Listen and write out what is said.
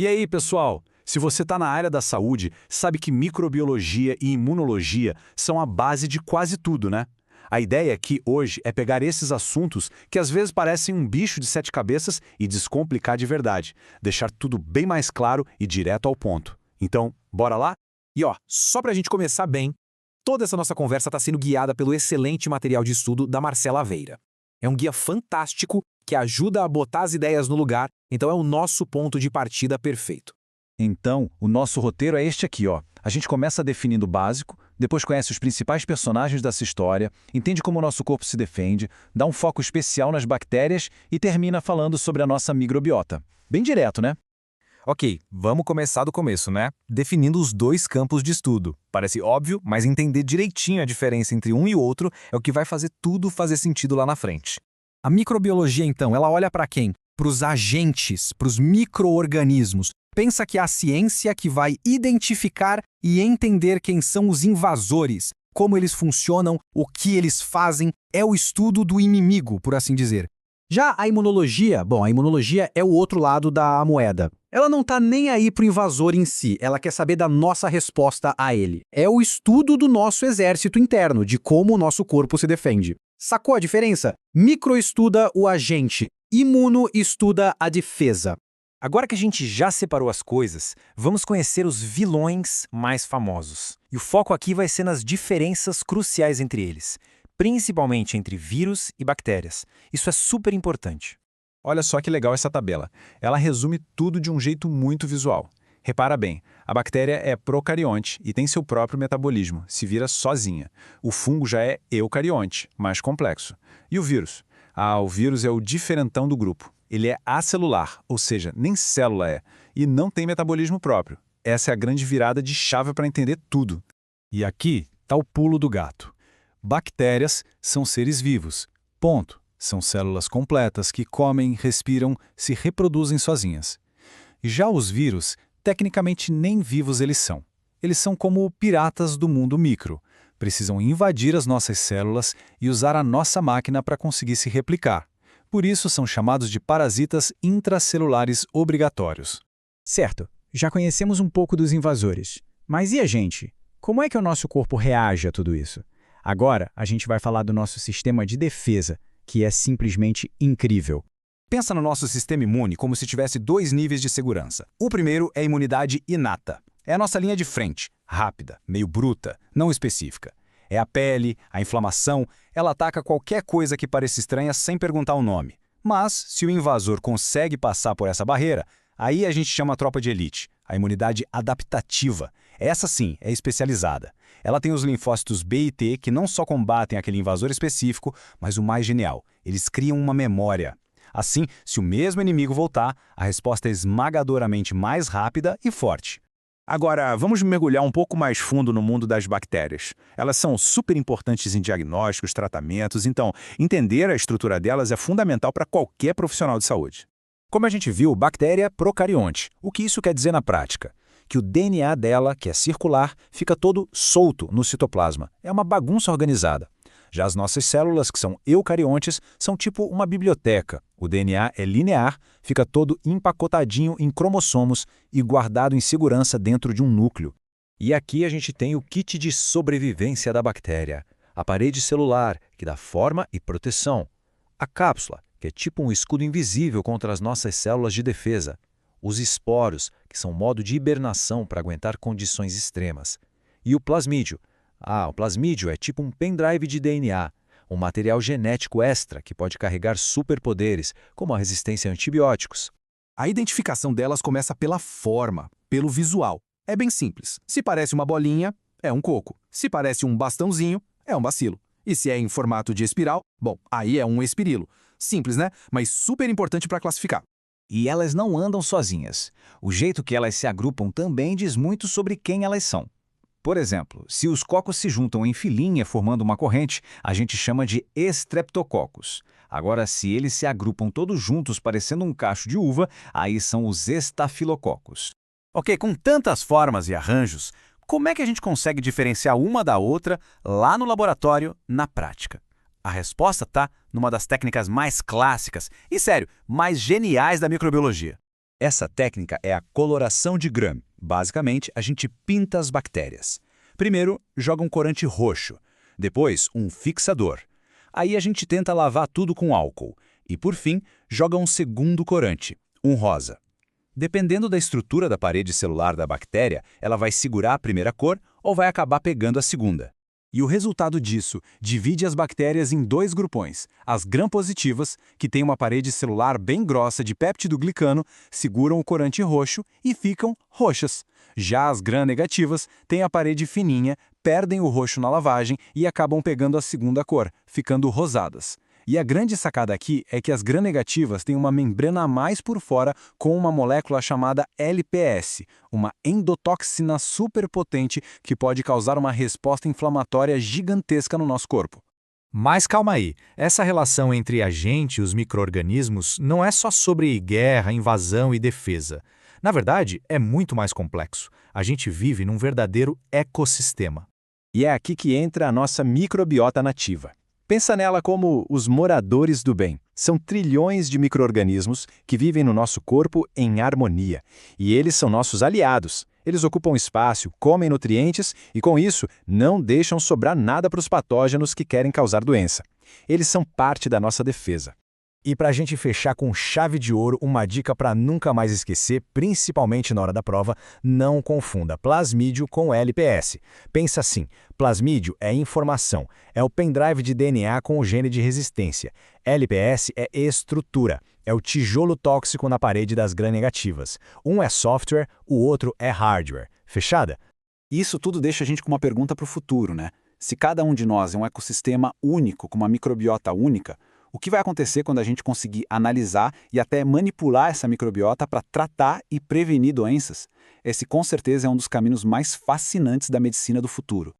E aí, pessoal? Se você está na área da saúde, sabe que microbiologia e imunologia são a base de quase tudo, né? A ideia aqui hoje é pegar esses assuntos que às vezes parecem um bicho de sete cabeças e descomplicar de verdade, deixar tudo bem mais claro e direto ao ponto. Então, bora lá? E ó, só pra gente começar bem, toda essa nossa conversa está sendo guiada pelo excelente material de estudo da Marcela Aveira. É um guia fantástico que ajuda a botar as ideias no lugar, então é o nosso ponto de partida perfeito. Então, o nosso roteiro é este aqui, ó. A gente começa definindo o básico, depois conhece os principais personagens dessa história, entende como o nosso corpo se defende, dá um foco especial nas bactérias e termina falando sobre a nossa microbiota. Bem direto, né? Ok, vamos começar do começo, né? Definindo os dois campos de estudo. Parece óbvio, mas entender direitinho a diferença entre um e o outro é o que vai fazer tudo fazer sentido lá na frente. A microbiologia, então, ela olha para quem? Para os agentes, para os micro-organismos. Pensa que é a ciência que vai identificar e entender quem são os invasores, como eles funcionam, o que eles fazem, é o estudo do inimigo, por assim dizer. Já a imunologia, bom, a imunologia é o outro lado da moeda. Ela não tá nem aí pro invasor em si, ela quer saber da nossa resposta a ele. É o estudo do nosso exército interno, de como o nosso corpo se defende. Sacou a diferença? Micro estuda o agente, imuno estuda a defesa. Agora que a gente já separou as coisas, vamos conhecer os vilões mais famosos. E o foco aqui vai ser nas diferenças cruciais entre eles, principalmente entre vírus e bactérias. Isso é super importante. Olha só que legal essa tabela. Ela resume tudo de um jeito muito visual. Repara bem, a bactéria é procarionte e tem seu próprio metabolismo, se vira sozinha. O fungo já é eucarionte, mais complexo. E o vírus? O vírus é o diferentão do grupo. Ele é acelular, ou seja, nem célula é, e não tem metabolismo próprio. Essa é a grande virada de chave para entender tudo. E aqui está o pulo do gato. Bactérias são seres vivos. Ponto. São células completas que comem, respiram, se reproduzem sozinhas. Já os vírus, tecnicamente nem vivos eles são. Eles são como piratas do mundo micro. Precisam invadir as nossas células e usar a nossa máquina para conseguir se replicar. Por isso são chamados de parasitas intracelulares obrigatórios. Certo, já conhecemos um pouco dos invasores. Mas e a gente? Como é que o nosso corpo reage a tudo isso? Agora, a gente vai falar do nosso sistema de defesa, que é simplesmente incrível. Pensa no nosso sistema imune como se tivesse dois níveis de segurança. O primeiro é a imunidade inata. É a nossa linha de frente, rápida, meio bruta, não específica. É a pele, a inflamação, ela ataca qualquer coisa que pareça estranha sem perguntar o nome. Mas, se o invasor consegue passar por essa barreira, aí a gente chama a tropa de elite, a imunidade adaptativa. Essa sim, é especializada. Ela tem os linfócitos B e T que não só combatem aquele invasor específico, mas o mais genial, eles criam uma memória. Assim, se o mesmo inimigo voltar, a resposta é esmagadoramente mais rápida e forte. Agora, vamos mergulhar um pouco mais fundo no mundo das bactérias. Elas são super importantes em diagnósticos, tratamentos, então entender a estrutura delas é fundamental para qualquer profissional de saúde. Como a gente viu, bactéria procarionte. O que isso quer dizer na prática? Que o DNA dela, que é circular, fica todo solto no citoplasma. É uma bagunça organizada. Já as nossas células, que são eucariontes, são tipo uma biblioteca. O DNA é linear, fica todo empacotadinho em cromossomos e guardado em segurança dentro de um núcleo. E aqui a gente tem o kit de sobrevivência da bactéria. A parede celular, que dá forma e proteção. A cápsula, que é tipo um escudo invisível contra as nossas células de defesa. Os esporos, que são modo de hibernação para aguentar condições extremas. E o plasmídio. O plasmídio é tipo um pendrive de DNA, um material genético extra que pode carregar superpoderes, como a resistência a antibióticos. A identificação delas começa pela forma, pelo visual. É bem simples. Se parece uma bolinha, é um coco. Se parece um bastãozinho, é um bacilo. E se é em formato de espiral, bom, aí é um espirilo. Simples, né? Mas super importante para classificar. E elas não andam sozinhas. O jeito que elas se agrupam também diz muito sobre quem elas são. Por exemplo, se os cocos se juntam em filinha formando uma corrente, a gente chama de estreptococos. Agora, se eles se agrupam todos juntos parecendo um cacho de uva, aí são os estafilococos. Ok, com tantas formas e arranjos, como é que a gente consegue diferenciar uma da outra lá no laboratório, na prática? A resposta está numa das técnicas mais clássicas e, sério, mais geniais da microbiologia. Essa técnica é a coloração de Gram. Basicamente, a gente pinta as bactérias. Primeiro, joga um corante roxo. Depois, um fixador. Aí a gente tenta lavar tudo com álcool. E, por fim, joga um segundo corante, um rosa. Dependendo da estrutura da parede celular da bactéria, ela vai segurar a primeira cor ou vai acabar pegando a segunda. E o resultado disso divide as bactérias em dois grupões. As gram-positivas, que têm uma parede celular bem grossa de péptido glicano, seguram o corante roxo e ficam roxas. Já as gram-negativas têm a parede fininha, perdem o roxo na lavagem e acabam pegando a segunda cor, ficando rosadas. E a grande sacada aqui é que as gram-negativas têm uma membrana a mais por fora com uma molécula chamada LPS, uma endotoxina superpotente que pode causar uma resposta inflamatória gigantesca no nosso corpo. Mas calma aí, essa relação entre a gente e os micro-organismos não é só sobre guerra, invasão e defesa. Na verdade, é muito mais complexo. A gente vive num verdadeiro ecossistema. E é aqui que entra a nossa microbiota nativa. Pensa nela como os moradores do bem. São trilhões de micro-organismos que vivem no nosso corpo em harmonia. E eles são nossos aliados. Eles ocupam espaço, comem nutrientes e, com isso, não deixam sobrar nada para os patógenos que querem causar doença. Eles são parte da nossa defesa. E para a gente fechar com chave de ouro, uma dica para nunca mais esquecer, principalmente na hora da prova, não confunda plasmídio com LPS. Pensa assim, plasmídio é informação, é o pendrive de DNA com o gene de resistência. LPS é estrutura, é o tijolo tóxico na parede das gram-negativas. Um é software, o outro é hardware. Fechada? Isso tudo deixa a gente com uma pergunta para o futuro, né? Se cada um de nós é um ecossistema único, com uma microbiota única, o que vai acontecer quando a gente conseguir analisar e até manipular essa microbiota para tratar e prevenir doenças? Esse, com certeza, é um dos caminhos mais fascinantes da medicina do futuro.